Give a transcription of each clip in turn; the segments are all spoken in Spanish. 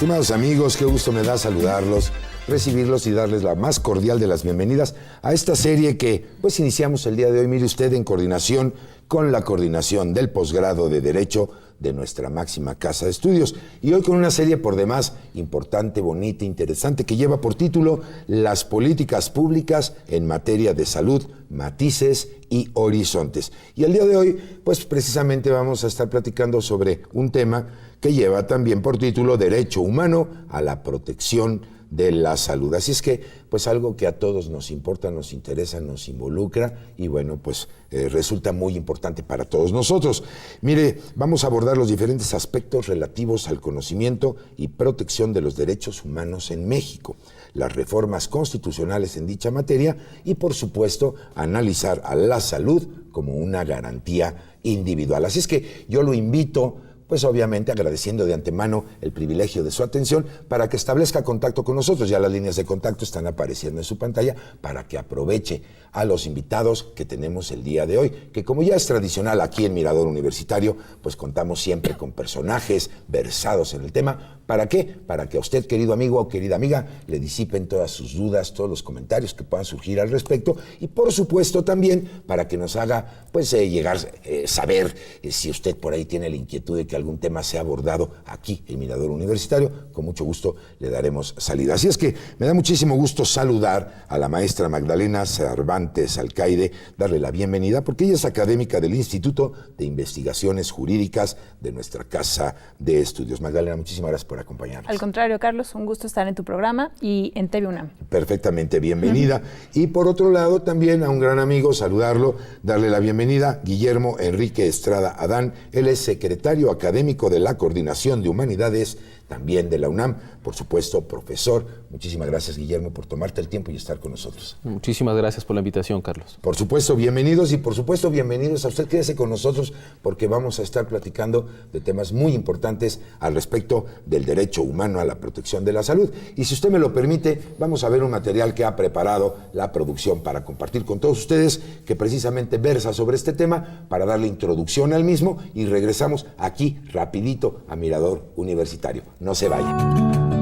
Estimados amigos, qué gusto me da saludarlos, recibirlos y darles la más cordial de las bienvenidas a esta serie que pues iniciamos el día de hoy, mire usted, en coordinación con la coordinación del posgrado de Derecho de nuestra máxima casa de estudios. Y hoy con una serie por demás importante, bonita, interesante, que lleva por título Las políticas públicas en materia de salud, matices y horizontes. Y el día de hoy, pues precisamente vamos a estar platicando sobre un tema que lleva también por título Derecho humano a la protección de la salud. Así es que, pues algo que a todos nos importa, nos interesa, nos involucra y bueno, pues resulta muy importante para todos nosotros. Mire, vamos a abordar los diferentes aspectos relativos al conocimiento y protección de los derechos humanos en México, las reformas constitucionales en dicha materia y, por supuesto, analizar a la salud como una garantía individual. Así es que yo lo invito, pues obviamente agradeciendo de antemano el privilegio de su atención para que establezca contacto con nosotros. Ya las líneas de contacto están apareciendo en su pantalla para que aproveche a los invitados que tenemos el día de hoy, que como ya es tradicional aquí en Mirador Universitario, pues contamos siempre con personajes versados en el tema. ¿Para qué? Para que a usted, querido amigo o querida amiga, le disipen todas sus dudas, todos los comentarios que puedan surgir al respecto y por supuesto también para que nos haga pues llegar, saber si usted por ahí tiene la inquietud de que algún tema sea abordado aquí en Mirador Universitario, con mucho gusto le daremos salida. Así es que me da muchísimo gusto saludar a la maestra Magdalena Cervantes Alcaide, darle la bienvenida porque ella es académica del Instituto de Investigaciones Jurídicas de nuestra Casa de Estudios. Magdalena, muchísimas gracias por acompañarnos. Al contrario, Carlos, un gusto estar en tu programa y en TV UNAM. Perfectamente, bienvenida. Y por otro lado, también a un gran amigo, saludarlo, darle la bienvenida, Guillermo Enrique Estrada Adán. Él es secretario académico de la Coordinación de Humanidades, también de la UNAM, por supuesto, profesor. Muchísimas gracias, Guillermo, por tomarte el tiempo y estar con nosotros. Muchísimas gracias por la invitación, Carlos. Por supuesto, bienvenidos y por supuesto, bienvenidos a usted. Quédese con nosotros porque vamos a estar platicando de temas muy importantes al respecto del derecho humano a la protección de la salud. Y si usted me lo permite, vamos a ver un material que ha preparado la producción para compartir con todos ustedes, que precisamente versa sobre este tema, para darle introducción al mismo y regresamos aquí rapidito a Mirador Universitario. No se vayan.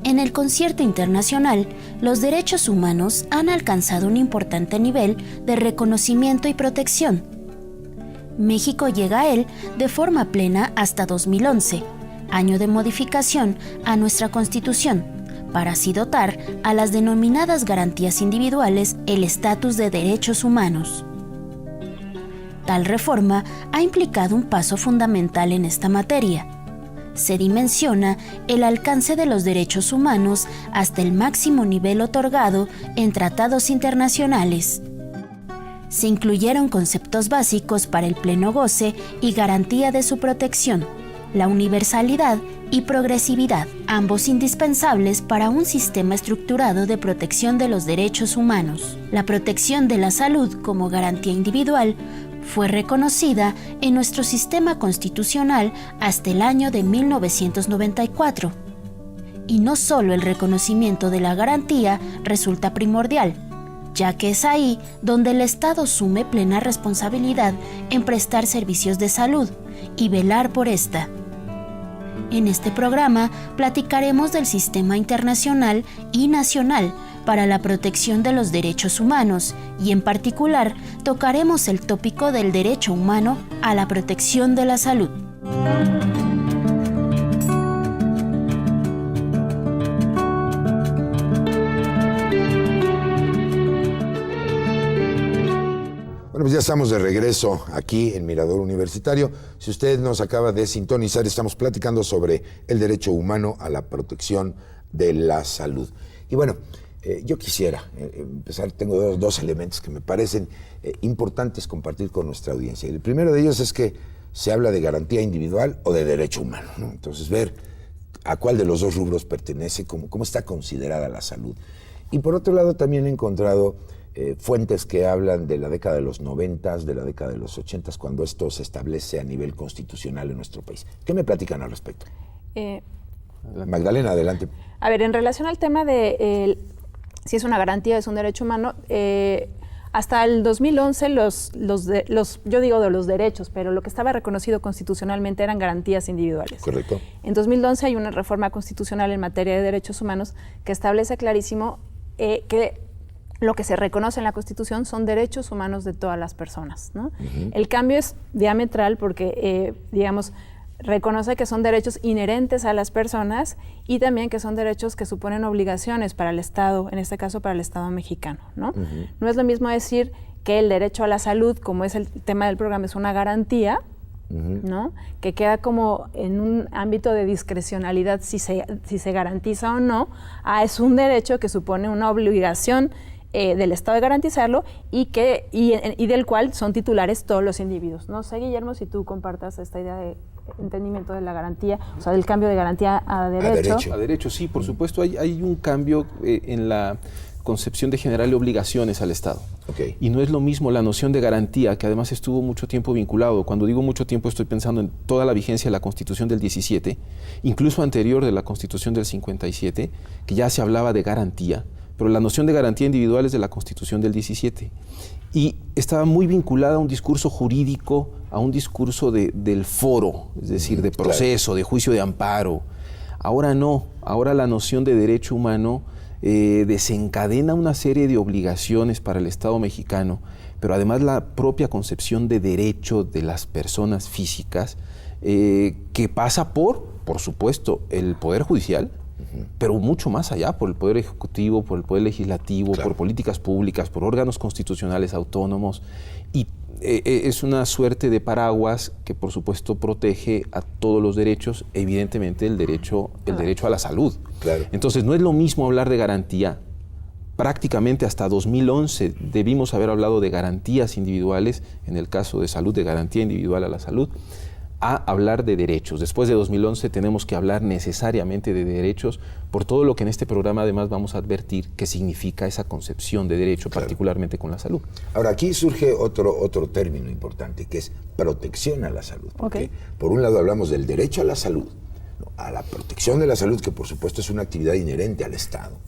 En el concierto internacional, los derechos humanos han alcanzado un importante nivel de reconocimiento y protección. México llega a él de forma plena hasta 2011, año de modificación a nuestra Constitución, para así dotar a las denominadas garantías individuales el estatus de derechos humanos. Tal reforma ha implicado un paso fundamental en esta materia. Se dimensiona el alcance de los derechos humanos hasta el máximo nivel otorgado en tratados internacionales. Se incluyeron conceptos básicos para el pleno goce y garantía de su protección, la universalidad y progresividad, ambos indispensables para un sistema estructurado de protección de los derechos humanos. La protección de la salud como garantía individual fue reconocida en nuestro sistema constitucional hasta el año de 1994. Y no solo el reconocimiento de la garantía resulta primordial, ya que es ahí donde el Estado asume plena responsabilidad en prestar servicios de salud y velar por esta. En este programa platicaremos del sistema internacional y nacional para la protección de los derechos humanos y en particular tocaremos el tópico del derecho humano a la protección de la salud. Bueno, pues ya estamos de regreso aquí en Mirador Universitario. Si usted nos acaba de sintonizar, estamos platicando sobre el derecho humano a la protección de la salud. Y bueno, yo quisiera empezar, tengo dos elementos que me parecen importantes compartir con nuestra audiencia. El primero de ellos es que se habla de garantía individual o de derecho humano, ¿no? Entonces, ver a cuál de los dos rubros pertenece, cómo está considerada la salud. Y por otro lado, también he encontrado fuentes que hablan de la década de los 90, de la década de los 80, cuando esto se establece a nivel constitucional en nuestro país. ¿Qué me platican al respecto? Magdalena, adelante. A ver, en relación al tema de si es una garantía, es un derecho humano, hasta el 2011 yo digo de los derechos, pero lo que estaba reconocido constitucionalmente eran garantías individuales. Correcto. En 2011 hay una reforma constitucional en materia de derechos humanos que establece clarísimo que lo que se reconoce en la Constitución son derechos humanos de todas las personas, ¿no? El cambio es diametral porque, reconoce que son derechos inherentes a las personas y también que son derechos que suponen obligaciones para el Estado, en este caso para el Estado mexicano, ¿no? No es lo mismo decir que el derecho a la salud, como es el tema del programa, es una garantía, ¿no? Que queda como en un ámbito de discrecionalidad si se garantiza o no, es un derecho que supone una obligación del Estado de garantizarlo y del cual son titulares todos los individuos. No sé, Guillermo, si tú compartas esta idea de entendimiento de la garantía, o sea, del cambio de garantía a derecho. A derecho, sí, por supuesto, hay un cambio en la concepción de generarle obligaciones al Estado. Okay. Y no es lo mismo la noción de garantía, que además estuvo mucho tiempo vinculado. Cuando digo mucho tiempo estoy pensando en toda la vigencia de la Constitución del 17, incluso anterior de la Constitución del 57, que ya se hablaba de garantía, pero la noción de garantía individual es de la Constitución del 17. Y estaba muy vinculada a un discurso jurídico, a un discurso del foro, es decir, de proceso, de juicio de amparo. Ahora no, ahora la noción de derecho humano desencadena una serie de obligaciones para el Estado mexicano, pero además la propia concepción de derecho de las personas físicas, que pasa por supuesto, el Poder Judicial, pero mucho más allá, por el Poder Ejecutivo, por el Poder Legislativo, por políticas públicas, por órganos constitucionales autónomos, y es una suerte de paraguas que por supuesto protege a todos los derechos, evidentemente el derecho a la salud. Claro. Entonces no es lo mismo hablar de garantía. Prácticamente hasta 2011 debimos haber hablado de garantías individuales, en el caso de salud, de garantía individual a la salud, a hablar de derechos. Después de 2011 tenemos que hablar necesariamente de derechos por todo lo que en este programa además vamos a advertir que significa esa concepción de derecho, particularmente con la salud. Ahora, aquí surge otro término importante, que es protección a la salud. Okay. Por un lado hablamos del derecho a la salud, a la protección de la salud, que por supuesto es una actividad inherente al Estado.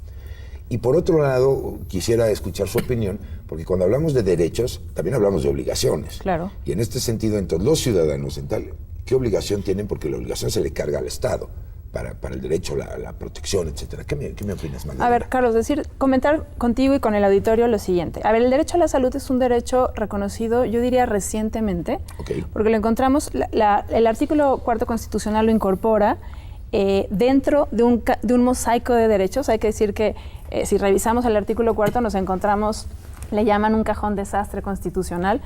Y por otro lado, quisiera escuchar su opinión, porque cuando hablamos de derechos, también hablamos de obligaciones. Claro. Y en este sentido, entonces, los ciudadanos, en tal, ¿qué obligación tienen? Porque la obligación se le carga al Estado para el derecho, la protección, etcétera. ¿Qué me opinas, Magdalena? A ver, Carlos, comentar contigo y con el auditorio lo siguiente. A ver, el derecho a la salud es un derecho reconocido, yo diría recientemente, porque lo encontramos, el artículo 4 constitucional lo incorpora dentro de un mosaico de derechos. Hay que decir que si revisamos el artículo 4 nos encontramos, le llaman un cajón desastre constitucional.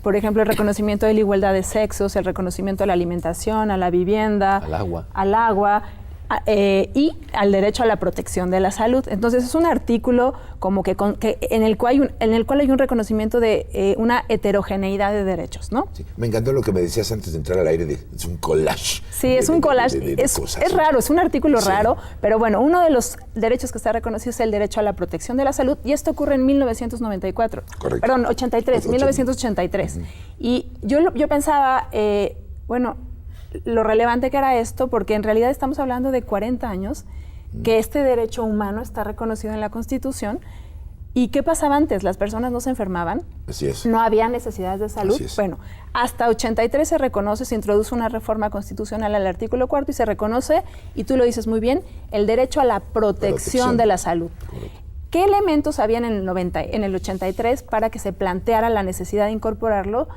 Por ejemplo, el reconocimiento de la igualdad de sexos, el reconocimiento de la alimentación, a la vivienda, al agua y al derecho a la protección de la salud. Entonces es un artículo como en el cual hay un reconocimiento de una heterogeneidad de derechos, ¿no? Sí. Me encantó lo que me decías antes de entrar al aire, es un collage. Sí, es un collage, es raro, es un artículo raro, pero bueno, uno de los derechos que está reconocido es el derecho a la protección de la salud, y esto ocurre en 1994. Correcto. Perdón, 1983. Y yo pensaba, lo relevante que era esto, porque en realidad estamos hablando de 40 años que este derecho humano está reconocido en la Constitución. ¿Y qué pasaba antes? Las personas no se enfermaban, Así es. No había necesidades de salud. Así es. Bueno, hasta 83 se reconoce, se introduce una reforma constitucional al artículo 4 y se reconoce, y tú lo dices muy bien, el derecho a la protección de la salud. Correcto. ¿Qué elementos habían en el 83 para que se planteara la necesidad de incorporarlo?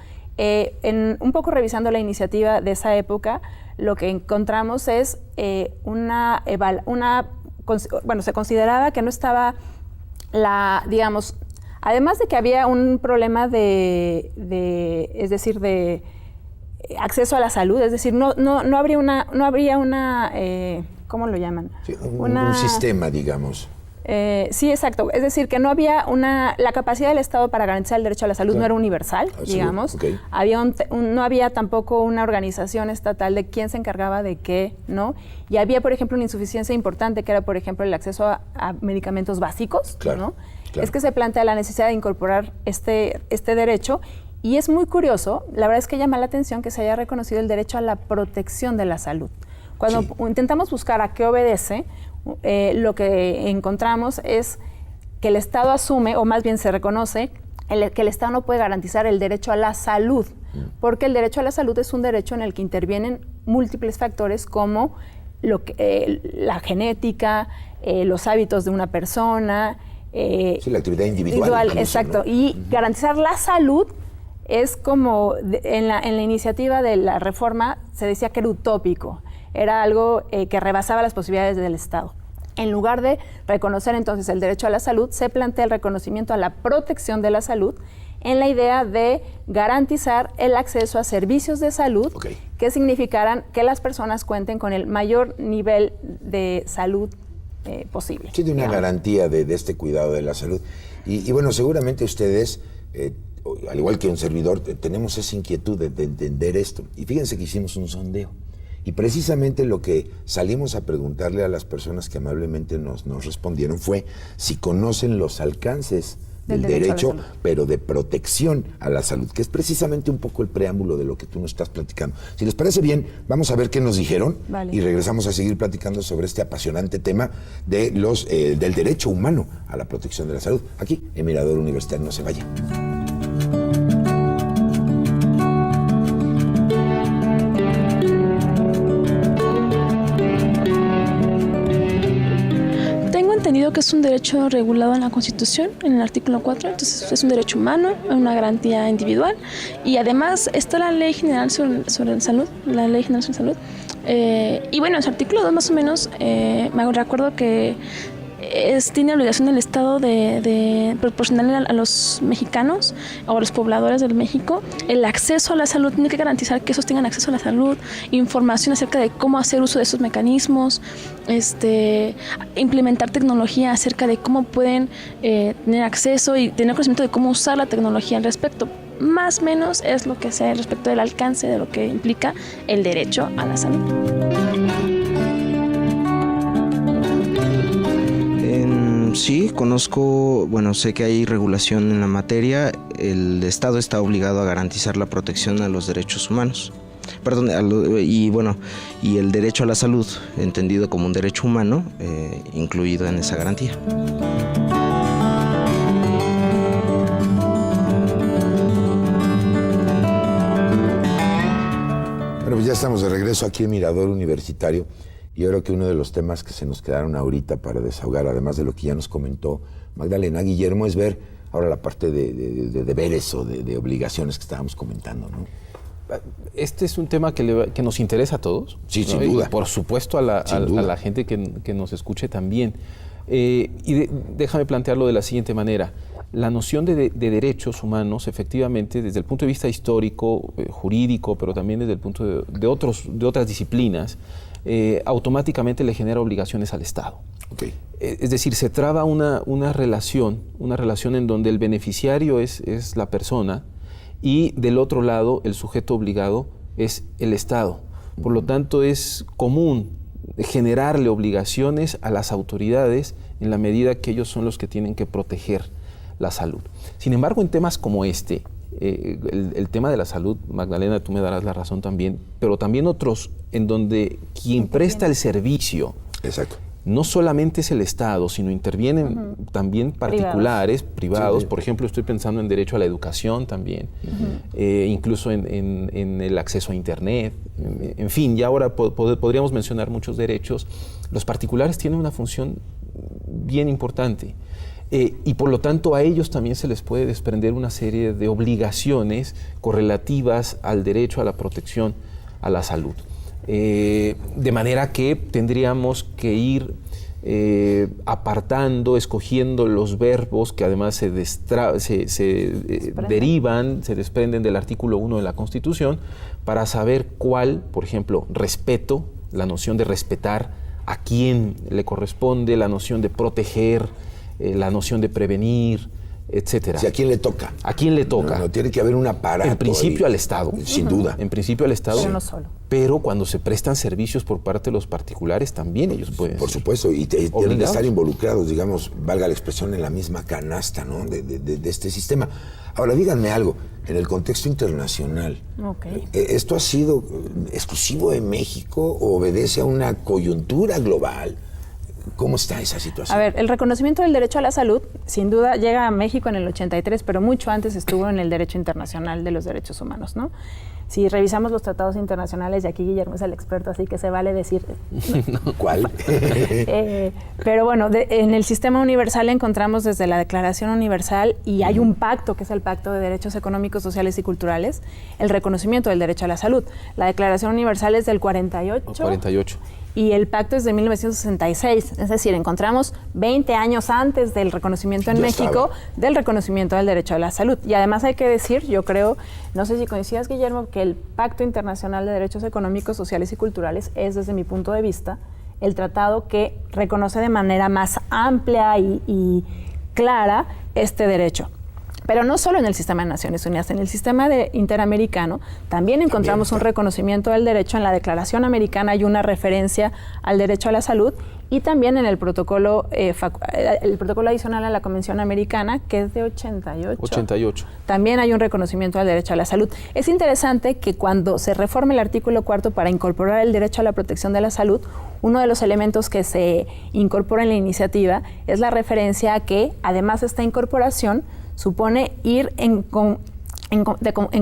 Un poco revisando la iniciativa de esa época, lo que encontramos es se consideraba que no estaba además de que había un problema de acceso a la salud, es decir, no habría una ¿cómo lo llaman? Sí, un sistema, digamos. Sí, exacto. Es decir, que no había la capacidad del Estado para garantizar el derecho a la salud, no era universal, digamos. Okay. No había tampoco una organización estatal de quién se encargaba de qué, ¿no? Y había, por ejemplo, una insuficiencia importante que era, por ejemplo, el acceso a medicamentos básicos, ¿no? Claro. Es que se plantea la necesidad de incorporar este derecho, y es muy curioso, la verdad es que llama la atención que se haya reconocido el derecho a la protección de la salud. Cuando intentamos buscar a qué obedece, lo que encontramos es que el Estado asume, o más bien se reconoce, que el Estado no puede garantizar el derecho a la salud, porque el derecho a la salud es un derecho en el que intervienen múltiples factores como la genética, los hábitos de una persona. Sí, la actividad individual. Incluso, exacto. ¿No? Y garantizar la salud es como, en la iniciativa de la reforma se decía que era utópico, era algo que rebasaba las posibilidades del Estado. En lugar de reconocer entonces el derecho a la salud, se plantea el reconocimiento a la protección de la salud en la idea de garantizar el acceso a servicios de salud que significaran que las personas cuenten con el mayor nivel de salud posible. Sí, de una garantía de este cuidado de la salud. Y bueno, seguramente ustedes, al igual que un servidor, tenemos esa inquietud de entender esto. Y fíjense que hicimos un sondeo. Y precisamente lo que salimos a preguntarle a las personas que amablemente nos respondieron fue si conocen los alcances del derecho, pero de protección a la salud, que es precisamente un poco el preámbulo de lo que tú nos estás platicando. Si les parece bien, vamos a ver qué nos dijeron y regresamos a seguir platicando sobre este apasionante tema de del derecho humano a la protección de la salud. Aquí, en Mirador Universitario, no se vaya. Entendido que es un derecho regulado en la Constitución, en el artículo 4, entonces es un derecho humano, una garantía individual, y además está la Ley General sobre la Salud, la Ley General sobre Salud, y bueno, en su artículo 2 más o menos, me recuerdo que tiene obligación el Estado de proporcionarle a los mexicanos o a los pobladores del México el acceso a la salud. Tiene que garantizar que esos tengan acceso a la salud, información acerca de cómo hacer uso de esos mecanismos, implementar tecnología acerca de cómo pueden tener acceso y tener conocimiento de cómo usar la tecnología al respecto. Más o menos es lo que sé respecto del alcance de lo que implica el derecho a la salud. Sí, conozco, sé que hay regulación en la materia. El Estado está obligado a garantizar la protección a los derechos humanos. Y el derecho a la salud, entendido como un derecho humano, incluido en esa garantía. Bueno, pues ya estamos de regreso aquí en Mirador Universitario. Yo creo que uno de los temas que se nos quedaron ahorita para desahogar, además de lo que ya nos comentó Magdalena, Guillermo, es ver ahora la parte de deberes o de obligaciones que estábamos comentando, ¿no? Este es un tema que nos interesa a todos. Sí, ¿no? sin duda. Y por supuesto a la gente que nos escuche también. Déjame plantearlo de la siguiente manera. La noción de derechos humanos, efectivamente, desde el punto de vista histórico, jurídico, pero también desde el punto de otras disciplinas, automáticamente le genera obligaciones al Estado. Es decir, se traba una relación en donde el beneficiario es la persona y del otro lado el sujeto obligado es el Estado. Por lo tanto, es común generarle obligaciones a las autoridades en la medida que ellos son los que tienen que proteger la salud. Sin embargo, en temas como este, el tema de la salud, Magdalena, tú me darás la razón también, pero también otros en donde quien presta el servicio no solamente es el Estado, sino intervienen también particulares, privados. Por ejemplo, estoy pensando en derecho a la educación también, incluso en el acceso a Internet, en fin, ya ahora podríamos mencionar muchos derechos. Los particulares tienen una función bien importante. Y por lo tanto a ellos también se les puede desprender una serie de obligaciones correlativas al derecho a la protección a la salud. De manera que tendríamos que ir apartando, escogiendo los verbos que además se desprenden del artículo 1 de la Constitución para saber cuál, por ejemplo, respeto, la noción de respetar a quién le corresponde, la noción de proteger, la noción de prevenir, etcétera. ¿A quién le toca? ¿A quién le toca? No, tiene que haber un aparato. En principio al Estado. Sin duda. En principio al Estado. Pero no solo. Pero cuando se prestan servicios por parte de los particulares, también ellos pueden. Por supuesto, y deben de estar involucrados, digamos, valga la expresión, en la misma canasta, ¿no? de este sistema. Ahora, díganme algo, en el contexto internacional, ¿esto ha sido exclusivo de México o obedece a una coyuntura global? ¿Cómo está esa situación? A ver, el reconocimiento del derecho a la salud, sin duda, llega a México en el 83, pero mucho antes estuvo en el derecho internacional de los derechos humanos, ¿no? Si revisamos los tratados internacionales, y aquí Guillermo es el experto, así que se vale decir... ¿Cuál? Pero bueno, en el sistema universal encontramos desde la Declaración Universal, y hay un pacto, que es el Pacto de Derechos Económicos, Sociales y Culturales, el reconocimiento del derecho a la salud. La Declaración Universal es del 48. 48. Y el pacto es de 1966, es decir, encontramos 20 años antes del reconocimiento en México del reconocimiento del derecho a la salud. Y además hay que decir, yo creo, no sé si coincidas, Guillermo, que el Pacto Internacional de Derechos Económicos, Sociales y Culturales es, desde mi punto de vista, el tratado que reconoce de manera más amplia y clara este derecho. Pero no solo en el sistema de Naciones Unidas, en el sistema interamericano también encontramos un reconocimiento del derecho. En la Declaración Americana hay una referencia al derecho a la salud, y también en el protocolo adicional a la Convención Americana, que es de 88. También hay un reconocimiento del derecho a la salud. Es interesante que cuando se reforme el artículo 4 para incorporar el derecho a la protección de la salud, uno de los elementos que se incorpora en la iniciativa es la referencia a que, además de esta incorporación, supone ir en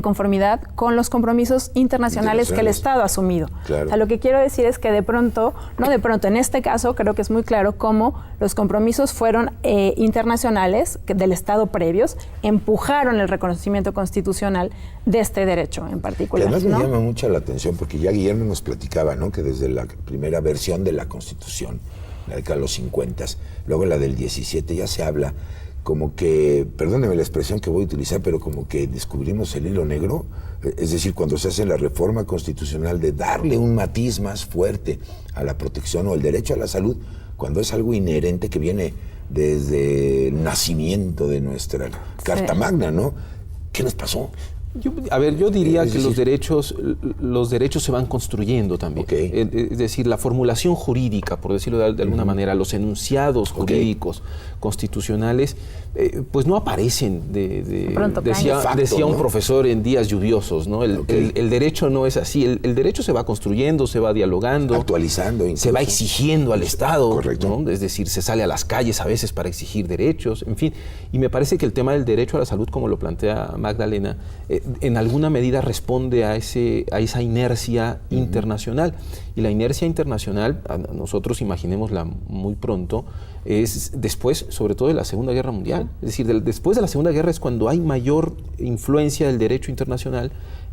conformidad con los compromisos internacionales que el Estado ha asumido. Claro. O sea, lo que quiero decir es que en este caso creo que es muy claro cómo los compromisos fueron internacionales del Estado previos, empujaron el reconocimiento constitucional de este derecho en particular. Además me llama mucho la atención, porque ya Guillermo nos platicaba, ¿no?, que desde la primera versión de la Constitución, la década de los 50, luego la del 17, ya se habla como que, perdóneme la expresión que voy a utilizar, pero como que descubrimos el hilo negro, es decir, cuando se hace la reforma constitucional de darle un matiz más fuerte a la protección o el derecho a la salud, cuando es algo inherente que viene desde el nacimiento de nuestra Carta Magna, ¿no? ¿Qué nos pasó? Yo diría que los derechos se van construyendo también. Okay. Es decir, la formulación jurídica, por decirlo de alguna manera, los enunciados jurídicos constitucionales, pues no aparecen decía un profesor en días lluviosos, ¿no? El derecho no es así. El derecho se va construyendo, se va dialogando, actualizando, incluso se va exigiendo al Estado. Correcto. ¿no? Es decir, se sale a las calles a veces para exigir derechos, en fin. Y me parece que el tema del derecho a la salud, como lo plantea Magdalena, en alguna medida responde a esa inercia internacional. Y la inercia internacional, nosotros imaginémosla muy pronto, es después, sobre todo de la Segunda Guerra Mundial. Es decir, después de la Segunda Guerra es cuando hay mayor influencia del derecho internacional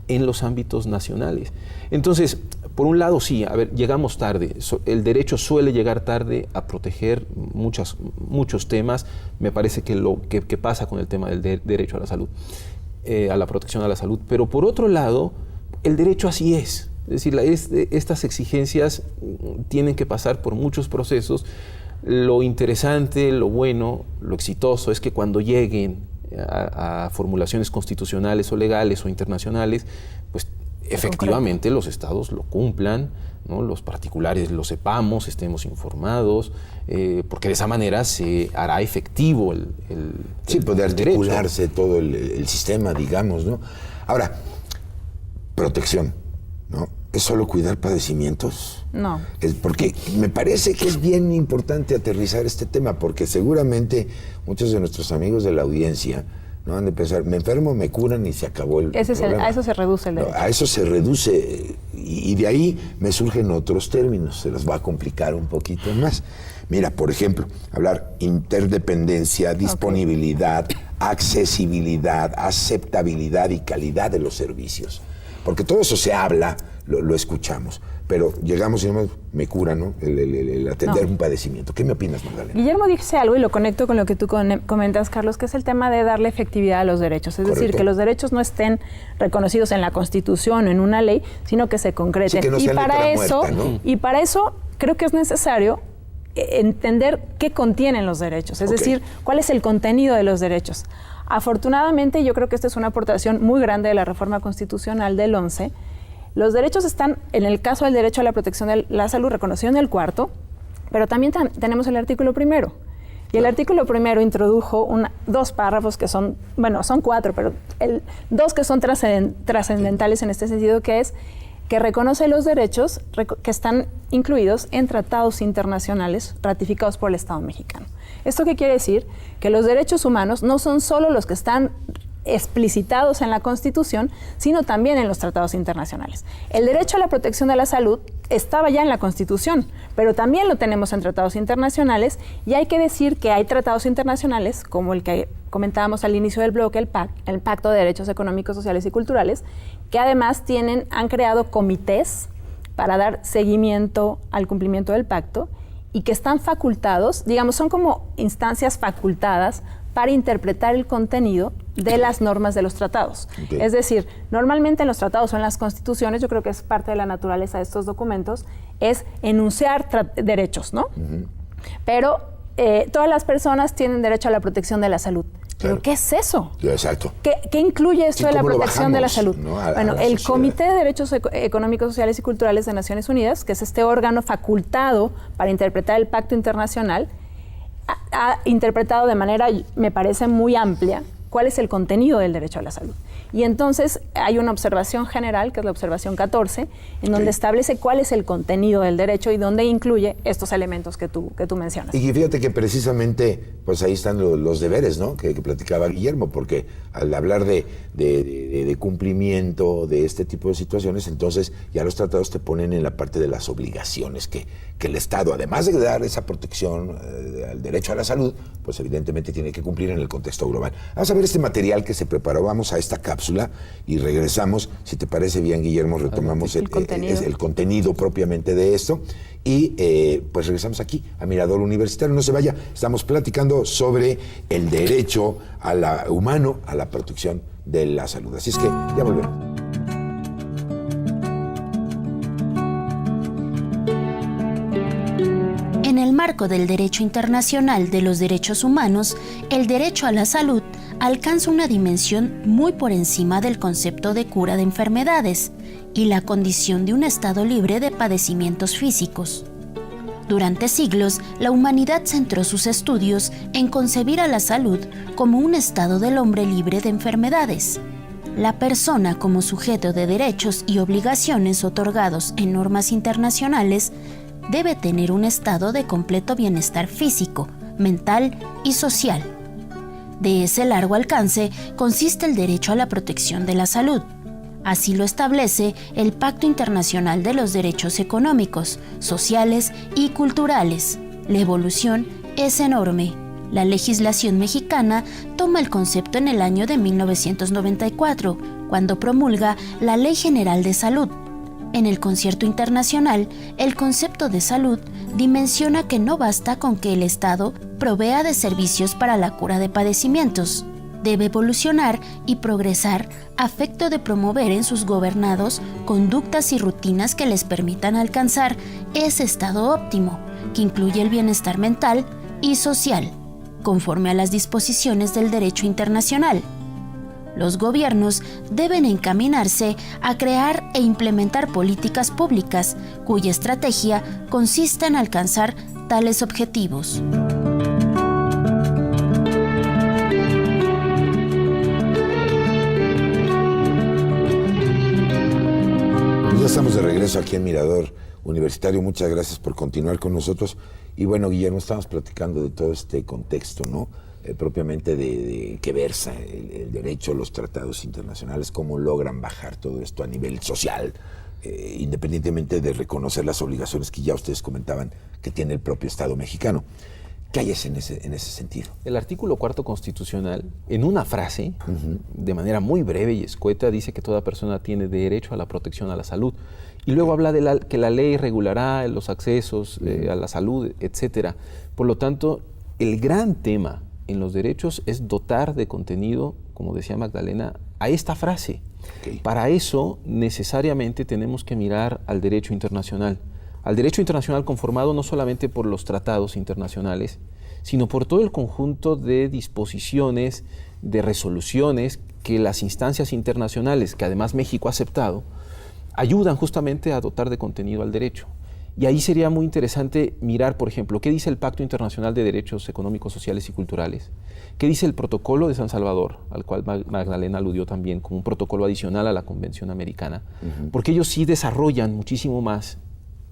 en los ámbitos nacionales. Entonces, por un lado, sí, llegamos tarde. El derecho suele llegar tarde a proteger muchos temas. Me parece que lo que pasa con el tema del derecho a la salud, a la protección a la salud. Pero por otro lado, el derecho así es. Es decir, estas exigencias tienen que pasar por muchos procesos. Lo interesante, lo bueno, lo exitoso es que cuando lleguen a formulaciones constitucionales o legales o internacionales, pues efectivamente los estados lo cumplan, ¿no? Los particulares lo sepamos, estemos informados, porque de esa manera se hará efectivo el puede articularse derecho. todo el sistema, digamos, ¿no? Ahora, protección, ¿no? ¿Es solo cuidar padecimientos? No. Porque me parece que es bien importante aterrizar este tema, porque seguramente muchos de nuestros amigos de la audiencia no van a pensar, me enfermo, me curan y se acabó el problema. A eso se reduce el derecho. No, a eso se reduce, y de ahí me surgen otros términos, se los va a complicar un poquito más. Mira, por ejemplo, hablar interdependencia, disponibilidad, accesibilidad, aceptabilidad y calidad de los servicios. Porque todo eso se habla, lo escuchamos, pero llegamos y me cura, ¿no? El atender un padecimiento. ¿Qué me opinas, Magdalena? Guillermo dice algo, y lo conecto con lo que tú comentas, Carlos, que es el tema de darle efectividad a los derechos. Es decir, que los derechos no estén reconocidos en la Constitución o en una ley, sino que se concreten. Sí, que no sea letra muerta, ¿no? Y para eso creo que es necesario entender qué contienen los derechos, es decir, cuál es el contenido de los derechos. Afortunadamente, yo creo que esta es una aportación muy grande de la reforma constitucional del 11. Los derechos están, en el caso del derecho a la protección de la salud, reconocido en el 4º, pero también tenemos el artículo 1. Y el artículo 1 introdujo dos párrafos que son 4, pero dos que son trascendentales en este sentido, que es que reconoce los derechos que están incluidos en tratados internacionales ratificados por el Estado mexicano. ¿Esto qué quiere decir? Que los derechos humanos no son solo los que están explicitados en la Constitución, sino también en los tratados internacionales. El derecho a la protección de la salud estaba ya en la Constitución, pero también lo tenemos en tratados internacionales, y hay que decir que hay tratados internacionales, como el que comentábamos al inicio del bloque, el Pacto de Derechos Económicos, Sociales y Culturales, que además han creado comités para dar seguimiento al cumplimiento del pacto, y que están facultados, digamos, son como instancias facultadas para interpretar el contenido de las normas de los tratados. Okay. Es decir, normalmente en los tratados o en las constituciones, yo creo que es parte de la naturaleza de estos documentos, es enunciar derechos, ¿no? Uh-huh. Pero todas las personas tienen derecho a la protección de la salud. Claro. ¿Pero qué es eso? Exacto. ¿Qué incluye esto de la protección de la salud? ¿No? Bueno, el Comité de Derechos Económicos, Sociales y Culturales de Naciones Unidas, que es este órgano facultado para interpretar el pacto internacional, ha interpretado de manera, me parece, muy amplia cuál es el contenido del derecho a la salud. Y entonces hay una observación general, que es la observación 14, en donde establece cuál es el contenido del derecho y donde incluye estos elementos que tú mencionas. Y fíjate que precisamente, pues ahí están los deberes, ¿no? Que platicaba Guillermo, porque al hablar de cumplimiento de este tipo de situaciones, entonces ya los tratados te ponen en la parte de las obligaciones que el Estado, además de dar esa protección al derecho a la salud, pues evidentemente tiene que cumplir en el contexto global. Vamos a ver este material que se preparó, vamos a esta cápsula y regresamos. Si te parece bien, Guillermo, retomamos el contenido propiamente de esto y pues regresamos aquí a Mirador Universitario. No se vaya, estamos platicando sobre el derecho humano a la protección de la salud. Así es que ya volvemos. En el marco del derecho internacional de los derechos humanos, el derecho a la salud alcanza una dimensión muy por encima del concepto de cura de enfermedades y la condición de un estado libre de padecimientos físicos. Durante siglos, la humanidad centró sus estudios en concebir a la salud como un estado del hombre libre de enfermedades. La persona, como sujeto de derechos y obligaciones otorgados en normas internacionales, debe tener un estado de completo bienestar físico, mental y social. De ese largo alcance consiste el derecho a la protección de la salud. Así lo establece el Pacto Internacional de los Derechos Económicos, Sociales y Culturales. La evolución es enorme. La legislación mexicana toma el concepto en el año de 1994, cuando promulga la Ley General de Salud. En el concierto internacional, el concepto de salud dimensiona que no basta con que el Estado provea de servicios para la cura de padecimientos. Debe evolucionar y progresar a efecto de promover en sus gobernados conductas y rutinas que les permitan alcanzar ese estado óptimo, que incluye el bienestar mental y social, conforme a las disposiciones del derecho internacional. Los gobiernos deben encaminarse a crear e implementar políticas públicas cuya estrategia consiste en alcanzar tales objetivos. Ya estamos de regreso aquí en Mirador Universitario. Muchas gracias por continuar con nosotros. Y bueno, Guillermo, estamos platicando de todo este contexto, ¿no? Propiamente de que versa el derecho, los tratados internacionales, cómo logran bajar todo esto a nivel social, independientemente de reconocer las obligaciones que ya ustedes comentaban que tiene el propio Estado mexicano. ¿Qué hay en ese sentido? El artículo 4 constitucional, en una frase, de manera muy breve y escueta, dice que toda persona tiene derecho a la protección a la salud. Y luego habla de que la ley regulará los accesos a la salud, etcétera. Por lo tanto, el gran tema en los derechos es dotar de contenido, como decía Magdalena, a esta frase. Okay. Para eso, necesariamente tenemos que mirar al derecho internacional. Al derecho internacional conformado no solamente por los tratados internacionales, sino por todo el conjunto de disposiciones, de resoluciones que las instancias internacionales, que además México ha aceptado, ayudan justamente a dotar de contenido al derecho. Y ahí sería muy interesante mirar, por ejemplo, qué dice el Pacto Internacional de Derechos Económicos, Sociales y Culturales, qué dice el Protocolo de San Salvador, al cual Magdalena aludió también como un protocolo adicional a la Convención Americana, porque ellos sí desarrollan muchísimo más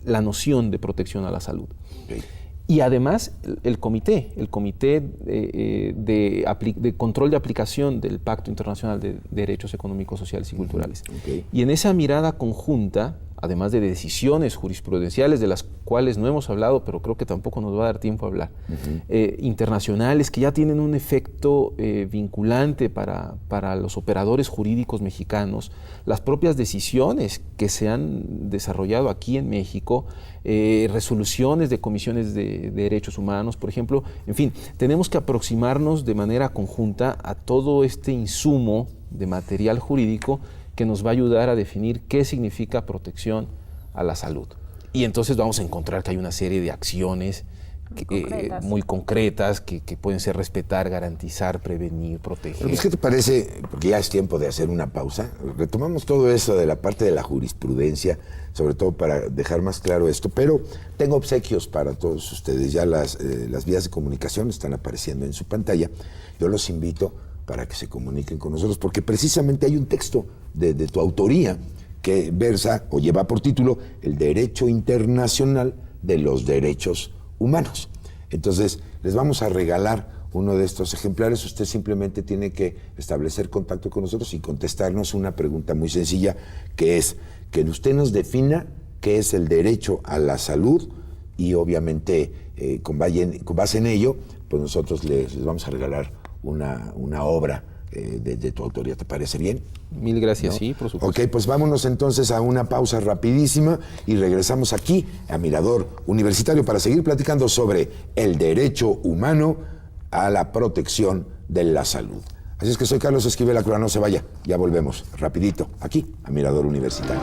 la noción de protección a la salud. Okay. Y además el comité de control de aplicación del Pacto Internacional de Derechos Económicos, Sociales y Culturales. Okay. Y en esa mirada conjunta, además de decisiones jurisprudenciales de las cuales no hemos hablado, pero creo que tampoco nos va a dar tiempo a hablar, internacionales que ya tienen un efecto vinculante para los operadores jurídicos mexicanos, las propias decisiones que se han desarrollado aquí en México, resoluciones de comisiones de derechos humanos, por ejemplo. En fin, tenemos que aproximarnos de manera conjunta a todo este insumo de material jurídico que nos va a ayudar a definir qué significa protección a la salud. Y entonces vamos a encontrar que hay una serie de acciones muy concretas que pueden ser respetar, garantizar, prevenir, proteger. Pues, ¿qué te parece? Porque ya es tiempo de hacer una pausa. Retomamos todo eso de la parte de la jurisprudencia, sobre todo para dejar más claro esto, pero tengo obsequios para todos ustedes. Ya las vías de comunicación están apareciendo en su pantalla. Yo los invito para que se comuniquen con nosotros, porque precisamente hay un texto de tu autoría que versa o lleva por título El Derecho Internacional de los Derechos Humanos. Entonces, les vamos a regalar uno de estos ejemplares. Usted simplemente tiene que establecer contacto con nosotros y contestarnos una pregunta muy sencilla, que es que usted nos defina qué es el derecho a la salud y obviamente con base en ello, pues nosotros les vamos a regalar una obra de tu autoría. ¿Te parece bien? Mil gracias, ¿no? Sí, por supuesto. Ok, pues vámonos entonces a una pausa rapidísima y regresamos aquí a Mirador Universitario para seguir platicando sobre el derecho humano a la protección de la salud. Así es que soy Carlos Esquivel Acroa, no se vaya, ya volvemos rapidito aquí a Mirador Universitario.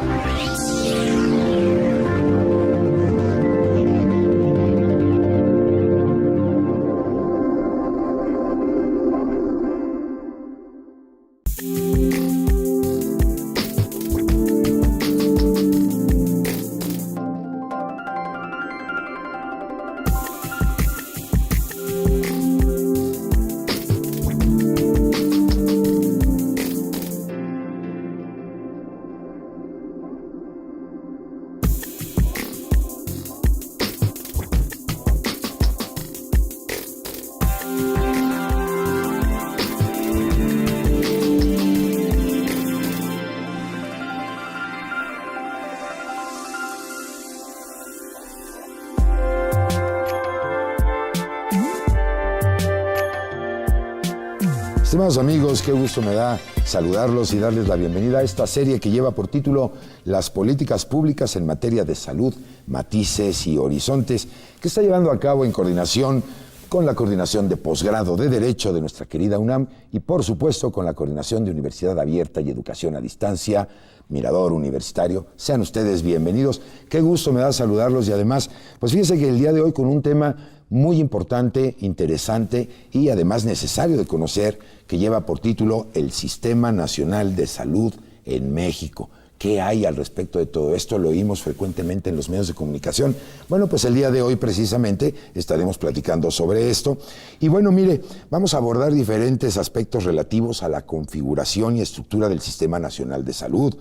Estimados amigos, qué gusto me da saludarlos y darles la bienvenida a esta serie que lleva por título Las políticas públicas en materia de salud, matices y horizontes, que está llevando a cabo en coordinación con la Coordinación de Posgrado de Derecho de nuestra querida UNAM y, por supuesto, con la Coordinación de Universidad Abierta y Educación a Distancia, Mirador Universitario. Sean ustedes bienvenidos. Qué gusto me da saludarlos y además, pues fíjense que el día de hoy con un tema muy importante, interesante y además necesario de conocer, que lleva por título El Sistema Nacional de Salud en México. ¿Qué hay al respecto de todo esto? Lo oímos frecuentemente en los medios de comunicación. Bueno, pues el día de hoy precisamente estaremos platicando sobre esto. Y bueno, mire, vamos a abordar diferentes aspectos relativos a la configuración y estructura del Sistema Nacional de Salud,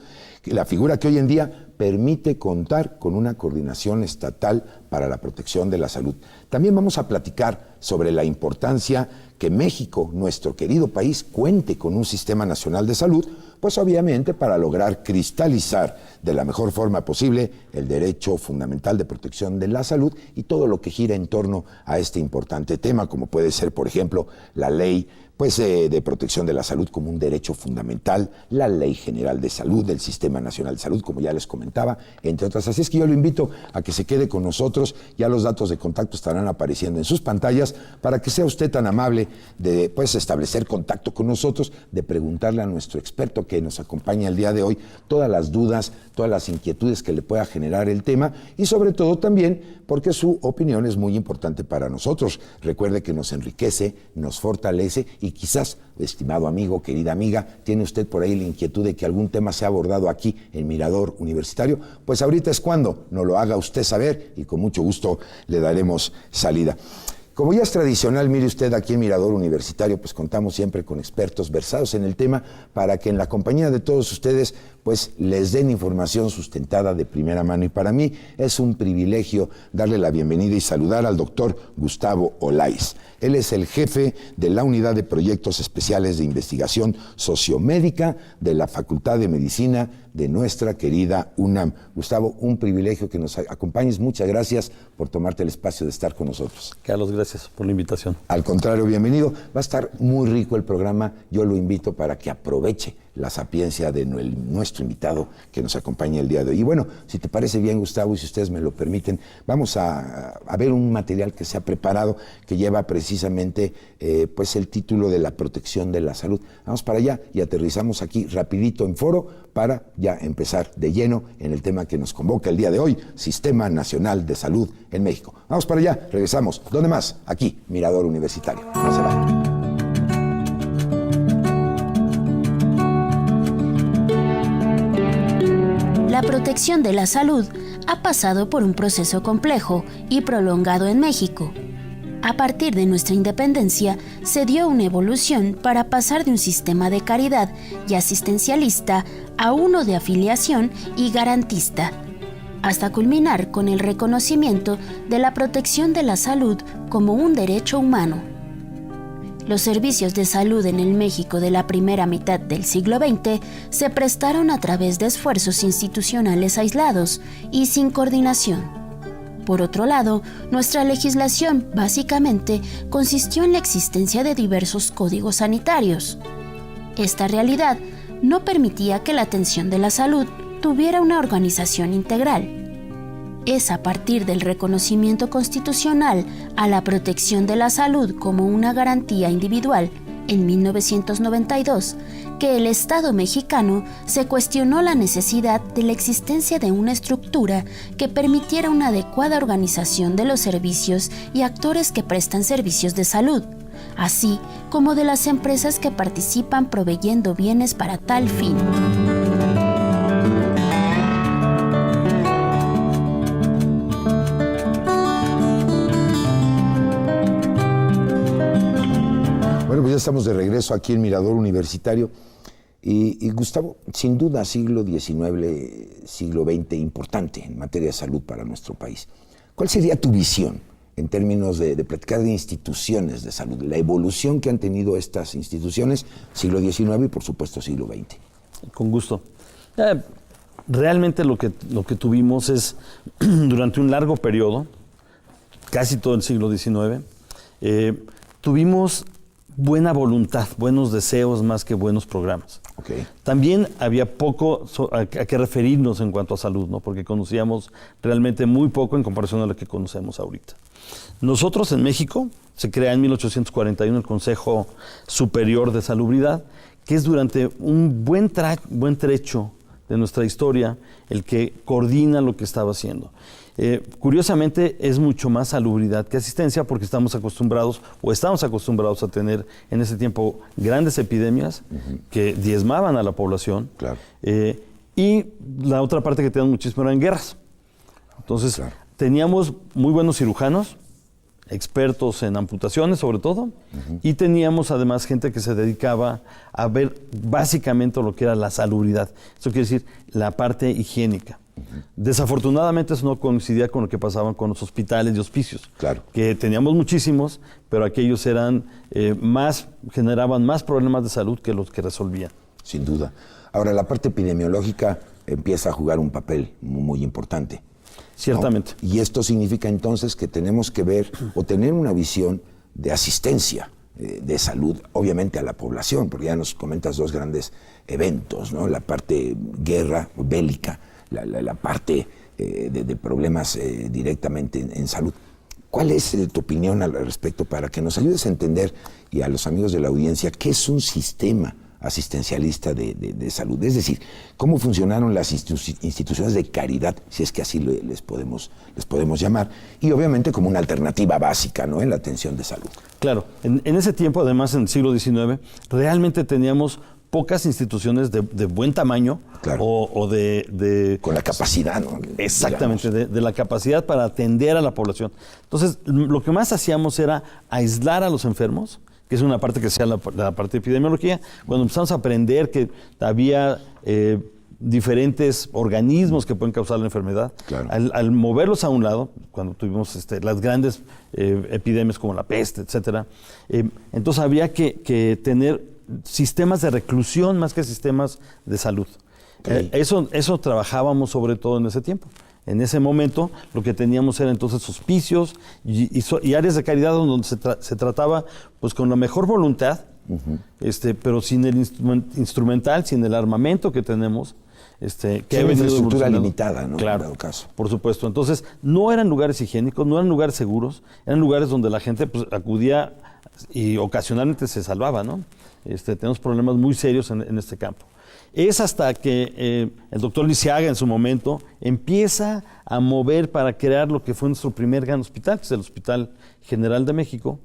la figura que hoy en día permite contar con una coordinación estatal para la protección de la salud. También vamos a platicar sobre la importancia que México, nuestro querido país, cuente con un Sistema Nacional de Salud, pues obviamente para lograr cristalizar de la mejor forma posible el derecho fundamental de protección de la salud y todo lo que gira en torno a este importante tema, como puede ser, por ejemplo, la ley de protección de la salud como un derecho fundamental, la Ley General de Salud, del Sistema Nacional de Salud, como ya les comentaba, entre otras. Así es que yo lo invito a que se quede con nosotros. Ya los datos de contacto estarán apareciendo en sus pantallas para que sea usted tan amable de establecer contacto con nosotros, de preguntarle a nuestro experto que nos acompaña el día de hoy todas las dudas, todas las inquietudes que le pueda generar el tema y sobre todo también porque su opinión es muy importante para nosotros. Recuerde que nos enriquece, nos fortalece y quizás, estimado amigo, querida amiga, tiene usted por ahí la inquietud de que algún tema sea abordado aquí en Mirador Universitario, pues ahorita es cuando nos lo haga usted saber y con mucho gusto le daremos salida. Como ya es tradicional, mire usted, aquí en Mirador Universitario, pues contamos siempre con expertos versados en el tema para que en la compañía de todos ustedes, pues les den información sustentada de primera mano. Y para mí es un privilegio darle la bienvenida y saludar al doctor Gustavo Olaiz. Él es el jefe de la Unidad de Proyectos Especiales de Investigación Sociomédica de la Facultad de Medicina de nuestra querida UNAM. Gustavo, un privilegio que nos acompañes. Muchas gracias por tomarte el espacio de estar con nosotros. Carlos, gracias por la invitación. Al contrario, bienvenido. Va a estar muy rico el programa. Yo lo invito para que aproveche la sapiencia de nuestro invitado que nos acompaña el día de hoy. Y bueno, si te parece bien, Gustavo, y si ustedes me lo permiten, vamos a ver un material que se ha preparado que lleva precisamente pues el título de la protección de la salud. Vamos para allá y aterrizamos aquí rapidito en foro para ya empezar de lleno en el tema que nos convoca el día de hoy, Sistema Nacional de Salud en México. Vamos para allá, regresamos. ¿Dónde más? Aquí, Mirador Universitario. No se vayan. La protección de la salud ha pasado por un proceso complejo y prolongado en México. A partir de nuestra independencia, se dio una evolución para pasar de un sistema de caridad y asistencialista a uno de afiliación y garantista, hasta culminar con el reconocimiento de la protección de la salud como un derecho humano. Los servicios de salud en el México de la primera mitad del siglo XX se prestaron a través de esfuerzos institucionales aislados y sin coordinación. Por otro lado, nuestra legislación básicamente consistió en la existencia de diversos códigos sanitarios. Esta realidad no permitía que la atención de la salud tuviera una organización integral. Es a partir del reconocimiento constitucional a la protección de la salud como una garantía individual en 1992 que el Estado mexicano se cuestionó la necesidad de la existencia de una estructura que permitiera una adecuada organización de los servicios y actores que prestan servicios de salud, así como de las empresas que participan proveyendo bienes para tal fin. Bueno, pues ya estamos de regreso aquí en Mirador Universitario. Y Gustavo, sin duda siglo XIX, siglo XX, importante en materia de salud para nuestro país. ¿Cuál sería tu visión en términos de platicar de instituciones de salud, la evolución que han tenido estas instituciones, siglo XIX y por supuesto siglo XX? Con gusto. Realmente lo que tuvimos es, durante un largo periodo, casi todo el siglo XIX, tuvimos buena voluntad, buenos deseos más que buenos programas. Okay. También había poco a qué referirnos en cuanto a salud, ¿no? Porque conocíamos realmente muy poco en comparación a lo que conocemos ahorita. Nosotros en México se crea en 1841 el Consejo Superior de Salubridad, que es durante un buen trecho de nuestra historia el que coordina lo que estaba haciendo. Curiosamente es mucho más salubridad que asistencia porque estamos acostumbrados a tener en ese tiempo grandes epidemias que diezmaban a la población. Claro. Y la otra parte que teníamos muchísimo eran guerras. Entonces teníamos muy buenos cirujanos, expertos en amputaciones sobre todo, y teníamos además gente que se dedicaba a ver básicamente lo que era la salubridad. Eso quiere decir la parte higiénica. Desafortunadamente eso no coincidía con lo que pasaban con los hospitales y hospicios, claro, que teníamos muchísimos, pero aquellos generaban más problemas de salud que los que resolvían. Sin duda. Ahora, la parte epidemiológica empieza a jugar un papel muy importante. Ciertamente. ¿No? Y esto significa entonces que tenemos que ver o tener una visión de asistencia de salud, obviamente a la población, porque ya nos comentas dos grandes eventos, ¿no? La parte guerra bélica, la parte de problemas directamente en salud. ¿Cuál es tu opinión al respecto para que nos ayudes a entender, y a los amigos de la audiencia, qué es un sistema asistencialista de salud? Es decir, ¿cómo funcionaron las instituciones de caridad, si es que así les podemos llamar? Y obviamente como una alternativa básica, ¿no?, en la atención de salud. Claro, en ese tiempo, además en el siglo XIX, realmente teníamos pocas instituciones de buen tamaño, claro, o de... Con la capacidad, ¿no? Exactamente, de la capacidad para atender a la población. Entonces, lo que más hacíamos era aislar a los enfermos, que es una parte que sea la parte de epidemiología. Cuando empezamos a aprender que había diferentes organismos que pueden causar la enfermedad. Claro. Al moverlos a un lado, cuando tuvimos las grandes epidemias como la peste, etcétera, entonces había que tener sistemas de reclusión más que sistemas de salud. Okay. Eso trabajábamos sobre todo en ese tiempo. En ese momento lo que teníamos era entonces hospicios y áreas de caridad donde se trataba pues con la mejor voluntad, pero sin el instrumental, sin el armamento que tenemos. Que hay ha venido infraestructura evolucionando. limitada, ¿no? Claro, En dado caso. por supuesto. Entonces, no eran lugares higiénicos, no eran lugares seguros, eran lugares donde la gente pues, acudía y ocasionalmente se salvaba, ¿no? Tenemos problemas muy serios en este campo. Es hasta que el doctor Lisiaga en su momento empieza a mover para crear lo que fue nuestro primer gran hospital, que es el Hospital General de México,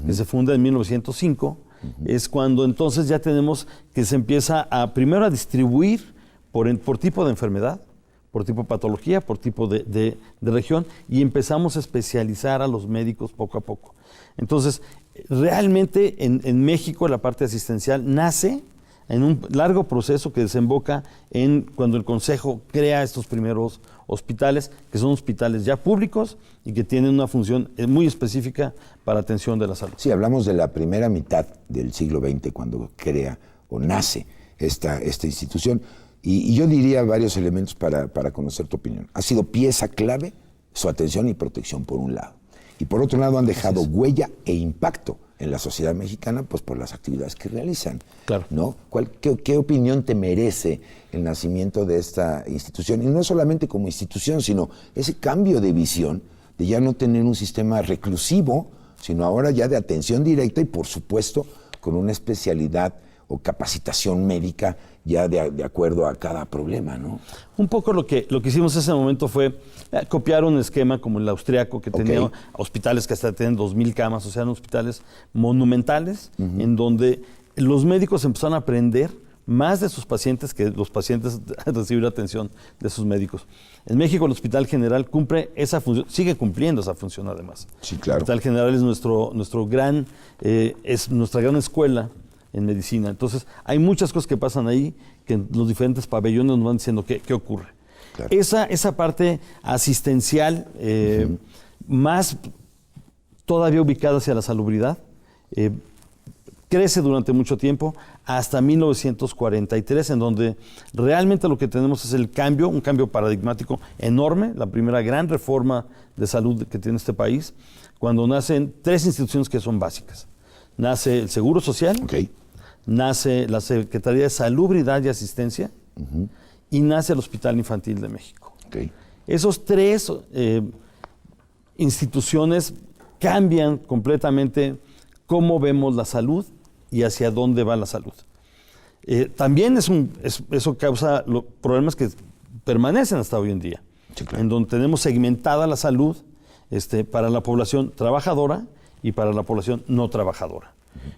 que se funda en 1905. Es cuando entonces ya tenemos que se empieza primero a distribuir por tipo de enfermedad, por tipo de patología, por tipo de región, y empezamos a especializar a los médicos poco a poco. Entonces, realmente en México la parte asistencial nace en un largo proceso que desemboca en cuando el Consejo crea estos primeros hospitales, que son hospitales ya públicos y que tienen una función muy específica para atención de la salud. Sí, hablamos de la primera mitad del siglo XX cuando crea o nace esta institución. Y yo diría varios elementos para conocer tu opinión. Ha sido pieza clave su atención y protección por un lado. Y por otro lado han dejado huella e impacto en la sociedad mexicana pues por las actividades que realizan. Claro. ¿No? ¿Qué opinión te merece el nacimiento de esta institución? Y no solamente como institución, sino ese cambio de visión de ya no tener un sistema reclusivo, sino ahora ya de atención directa y por supuesto con una especialidad o capacitación médica ya de acuerdo a cada problema, ¿no? Un poco lo que hicimos en ese momento fue copiar un esquema como el austriaco, que tenía hospitales que hasta tenían 2,000 camas, o sea, eran hospitales monumentales, en donde los médicos empezaron a aprender más de sus pacientes que los pacientes a recibir atención de sus médicos. En México el Hospital General cumple esa función, sigue cumpliendo esa función además. Sí, claro. El Hospital General es nuestra gran escuela en medicina. Entonces, hay muchas cosas que pasan ahí que en los diferentes pabellones nos van diciendo qué ocurre. Claro. Esa parte asistencial, más todavía ubicada hacia la salubridad, crece durante mucho tiempo, hasta 1943, en donde realmente lo que tenemos es un cambio paradigmático enorme, la primera gran reforma de salud que tiene este país, cuando nacen 3 instituciones que son básicas. Nace el Seguro Social, nace la Secretaría de Salubridad y Asistencia y nace el Hospital Infantil de México. Esos 3 instituciones cambian completamente cómo vemos la salud y hacia dónde va la salud. También eso causa problemas que permanecen hasta hoy en día, en donde tenemos segmentada la salud para la población trabajadora y para la población no trabajadora.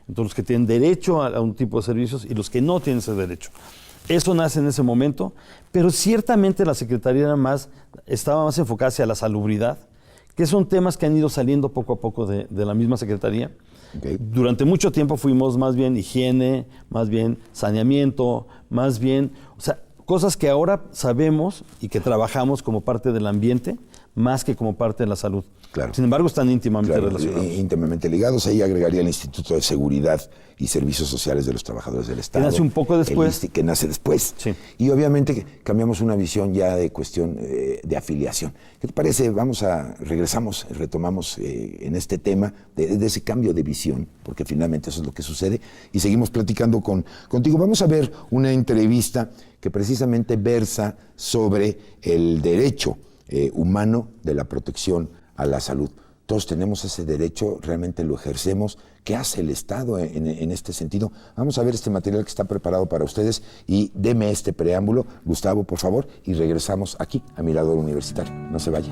Entonces, los que tienen derecho a un tipo de servicios y los que no tienen ese derecho. Eso nace en ese momento, pero ciertamente la Secretaría estaba más enfocada hacia la salubridad, que son temas que han ido saliendo poco a poco de la misma Secretaría. Durante mucho tiempo fuimos más bien higiene, más bien saneamiento, más bien, cosas que ahora sabemos y que trabajamos como parte del ambiente, más que como parte de la salud. Claro. Sin embargo, están íntimamente relacionados. Íntimamente ligados. Ahí agregaría el Instituto de Seguridad y Servicios Sociales de los Trabajadores del Estado. Que nace un poco después. Que nace después. Sí. Y obviamente cambiamos una visión ya de cuestión de afiliación. ¿Qué te parece? Retomamos en este tema de ese cambio de visión, porque finalmente eso es lo que sucede, y seguimos platicando contigo. Vamos a ver una entrevista que precisamente versa sobre el derecho humano de la protección a la salud. Todos tenemos ese derecho, realmente lo ejercemos. ¿Qué hace el Estado en este sentido? Vamos a ver este material que está preparado para ustedes y deme este preámbulo, Gustavo, por favor, y regresamos aquí a Mirador Universitario. No se vaya.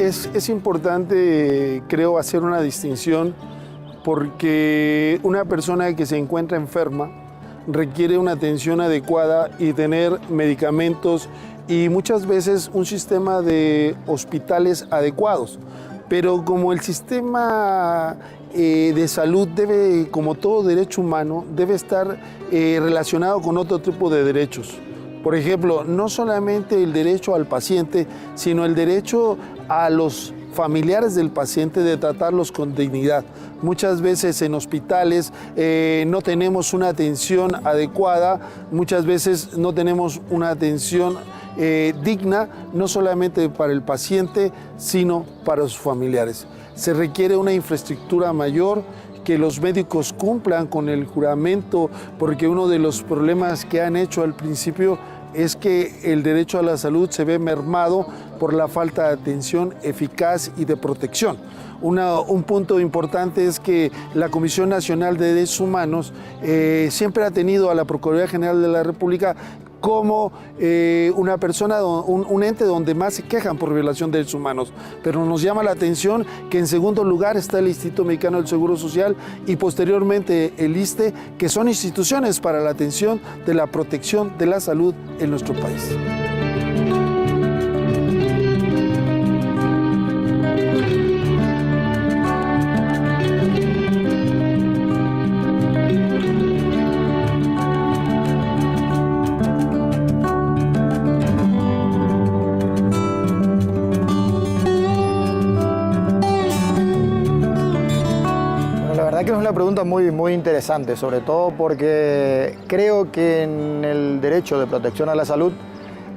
es importante, creo, hacer una distinción porque una persona que se encuentra enferma requiere una atención adecuada y tener medicamentos y muchas veces un sistema de hospitales adecuados. Pero como el sistema de salud debe, como todo derecho humano, debe estar relacionado con otro tipo de derechos. Por ejemplo, no solamente el derecho al paciente, sino el derecho a los familiares del paciente de tratarlos con dignidad. Muchas veces en hospitales no tenemos una atención adecuada, muchas veces no tenemos una atención digna, no solamente para el paciente, sino para sus familiares. Se requiere una infraestructura mayor, que los médicos cumplan con el juramento, porque uno de los problemas que han hecho al principio es que el derecho a la salud se ve mermado por la falta de atención eficaz y de protección. Un punto importante es que la Comisión Nacional de Derechos Humanos siempre ha tenido a la Procuraduría General de la República como una persona, un ente donde más se quejan por violación de derechos humanos. Pero nos llama la atención que en segundo lugar está el Instituto Mexicano del Seguro Social y posteriormente el ISSSTE, que son instituciones para la atención de la protección de la salud en nuestro país. Que es una pregunta muy interesante, sobre todo porque creo que en el derecho de protección a la salud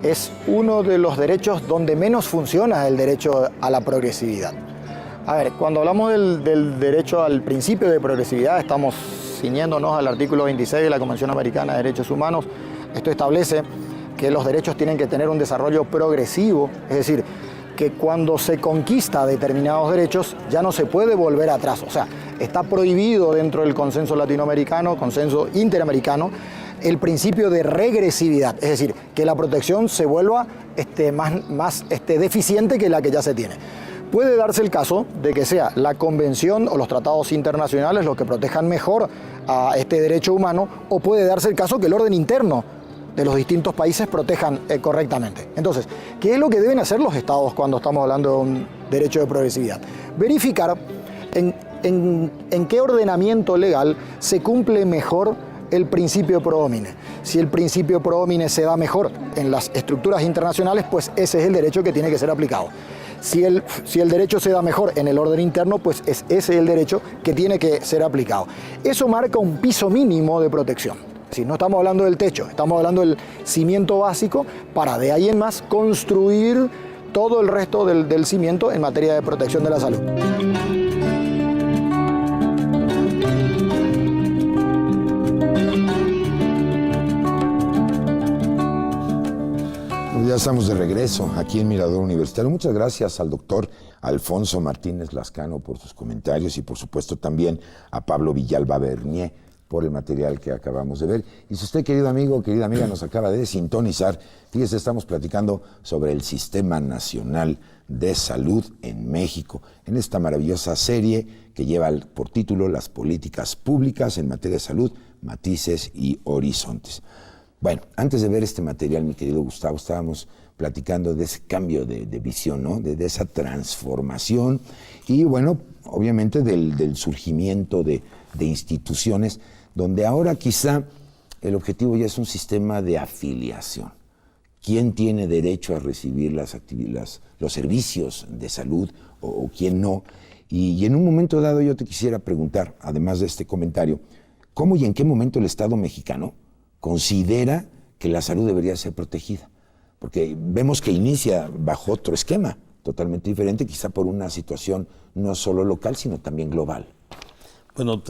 es uno de los derechos donde menos funciona el derecho a la progresividad. A ver, cuando hablamos del derecho al principio de progresividad, estamos ciñéndonos al artículo 26 de la Convención Americana de Derechos Humanos. Esto establece que los derechos tienen que tener un desarrollo progresivo, es decir, que cuando se conquista determinados derechos ya no se puede volver atrás. O sea, está prohibido dentro del consenso latinoamericano, consenso interamericano, el principio de regresividad, es decir, que la protección se vuelva más deficiente que la que ya se tiene. Puede darse el caso de que sea la convención o los tratados internacionales los que protejan mejor a este derecho humano, o puede darse el caso que el orden interno de los distintos países protejan correctamente. Entonces, ¿qué es lo que deben hacer los estados cuando estamos hablando de un derecho de progresividad? Verificar en qué ordenamiento legal se cumple mejor el principio pro homine. Si el principio pro homine se da mejor en las estructuras internacionales, pues ese es el derecho que tiene que ser aplicado. Si el derecho se da mejor en el orden interno, pues es ese el derecho que tiene que ser aplicado. Eso marca un piso mínimo de protección. Si no estamos hablando del techo, estamos hablando del cimiento básico para de ahí en más construir todo el resto del cimiento en materia de protección de la salud. Ya estamos de regreso aquí en Mirador Universitario. Muchas gracias al doctor Alfonso Martínez Lascano por sus comentarios y por supuesto también a Pablo Villalba Bernier por el material que acabamos de ver. Y si usted, querido amigo, querida amiga, nos acaba de sintonizar, fíjese, estamos platicando sobre el Sistema Nacional de Salud en México, en esta maravillosa serie que lleva por título Las políticas públicas en materia de salud, matices y horizontes. Bueno, antes de ver este material, mi querido Gustavo, estábamos platicando de ese cambio de visión, ¿no? De esa transformación y, bueno, obviamente del surgimiento de instituciones donde ahora quizá el objetivo ya es un sistema de afiliación. ¿Quién tiene derecho a recibir los servicios de salud o quién no? Y en un momento dado yo te quisiera preguntar, además de este comentario, ¿cómo y en qué momento el Estado mexicano considera que la salud debería ser protegida? Porque vemos que inicia bajo otro esquema, totalmente diferente, quizá por una situación no solo local, sino también global. Bueno,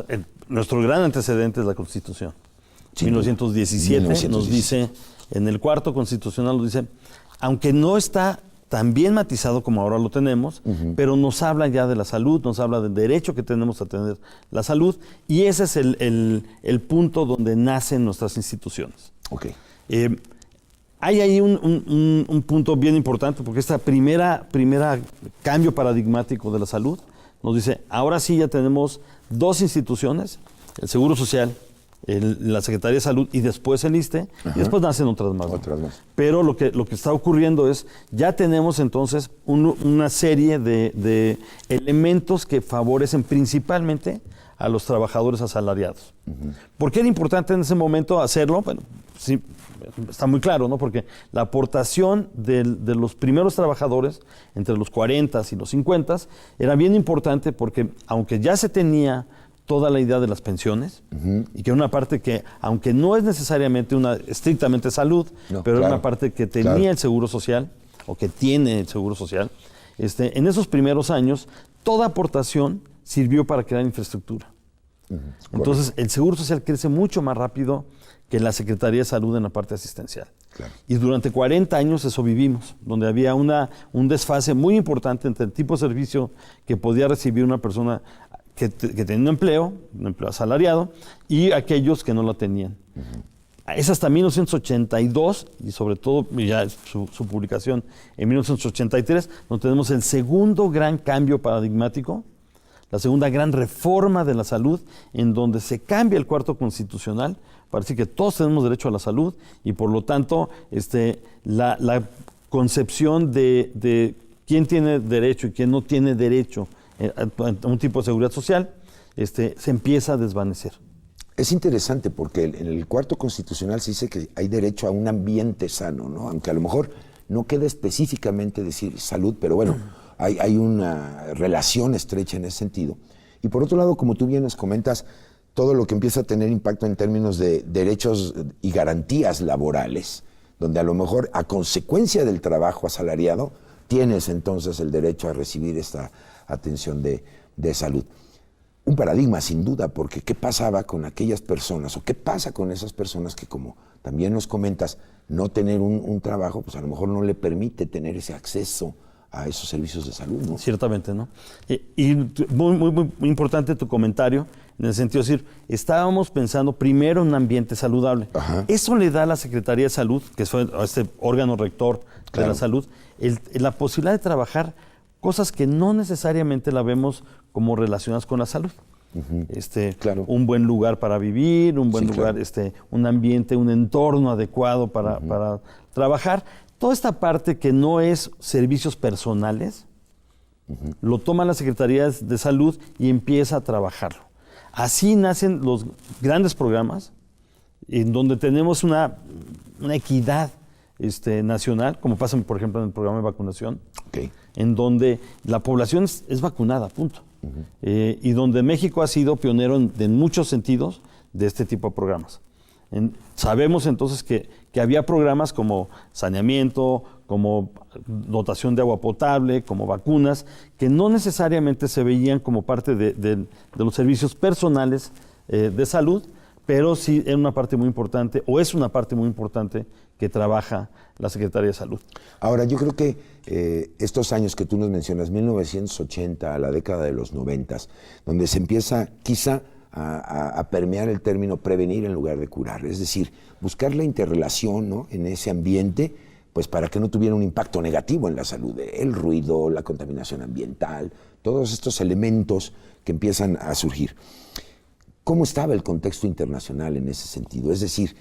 nuestro gran antecedente es la Constitución. Sí, 1917 nos dice, en el cuarto constitucional nos dice, aunque no está tan bien matizado como ahora lo tenemos, pero nos habla ya de la salud, nos habla del derecho que tenemos a tener la salud, y ese es el punto donde nacen nuestras instituciones. Okay. hay ahí un punto bien importante, porque esta primera cambio paradigmático de la salud nos dice, ahora sí ya tenemos dos instituciones, el Seguro Social, la Secretaría de Salud y después el ISSSTE, y después nacen otras más. Pero lo que está ocurriendo es, ya tenemos entonces una serie de elementos que favorecen principalmente a los trabajadores asalariados. ¿Por qué era importante en ese momento hacerlo? Bueno, sí, está muy claro, ¿no? Porque la aportación de los primeros trabajadores, entre los 40 y los 50, era bien importante porque, aunque ya se tenía toda la idea de las pensiones, y que era una parte que, aunque no es necesariamente una estrictamente salud, pero era una parte que tenía el Seguro Social, o que tiene el Seguro Social, en esos primeros años, toda aportación sirvió para crear infraestructura. Entonces, el Seguro Social crece mucho más rápido que la Secretaría de Salud en la parte asistencial. Y durante 40 años eso vivimos, donde había un desfase muy importante entre el tipo de servicio que podía recibir una persona que tenía un empleo asalariado, y aquellos que no lo tenían. Es hasta 1982, y sobre todo ya su publicación en 1983, donde tenemos el segundo gran cambio paradigmático, la segunda gran reforma de la salud, en donde se cambia el cuarto constitucional para decir que todos tenemos derecho a la salud, y por lo tanto la concepción de quién tiene derecho y quién no tiene derecho a un tipo de seguridad social, se empieza a desvanecer. Es interesante porque en el cuarto constitucional se dice que hay derecho a un ambiente sano, ¿no? Aunque a lo mejor no queda específicamente decir salud, pero bueno, hay una relación estrecha en ese sentido. Y por otro lado, como tú bien nos comentas, todo lo que empieza a tener impacto en términos de derechos y garantías laborales, donde a lo mejor a consecuencia del trabajo asalariado tienes entonces el derecho a recibir esta atención de salud. Un paradigma sin duda, porque ¿qué pasaba con aquellas personas o qué pasa con esas personas que, como también nos comentas, no tener un trabajo, pues a lo mejor no le permite tener ese acceso a esos servicios de salud, ¿no? Ciertamente, ¿no? Y muy importante tu comentario, en el sentido de decir, estábamos pensando primero en un ambiente saludable. Eso le da a la Secretaría de Salud, que es este órgano rector de la salud, la posibilidad de trabajar cosas que no necesariamente la vemos como relacionadas con la salud. Un buen lugar para vivir, un buen lugar, un ambiente, un entorno adecuado para trabajar. Toda esta parte que no es servicios personales, lo toma la Secretaría de Salud y empieza a trabajarlo. Así nacen los grandes programas, en donde tenemos una equidad nacional, como pasa, por ejemplo, en el programa de vacunación, en donde la población es vacunada, punto. Y donde México ha sido pionero en muchos sentidos de este tipo de programas. Sabemos entonces que había programas como saneamiento, como dotación de agua potable, como vacunas, que no necesariamente se veían como parte de los servicios personales de salud, pero sí era una parte muy importante, o es una parte muy importante que trabaja la Secretaría de Salud. Ahora, yo creo que estos años que tú nos mencionas, 1980 a la década de los 90, donde se empieza quizá a permear el término prevenir en lugar de curar, es decir, buscar la interrelación, ¿no?, en ese ambiente, pues para que no tuviera un impacto negativo en la salud, el ruido, la contaminación ambiental, todos estos elementos que empiezan a surgir. ¿Cómo estaba el contexto internacional en ese sentido? Es decir,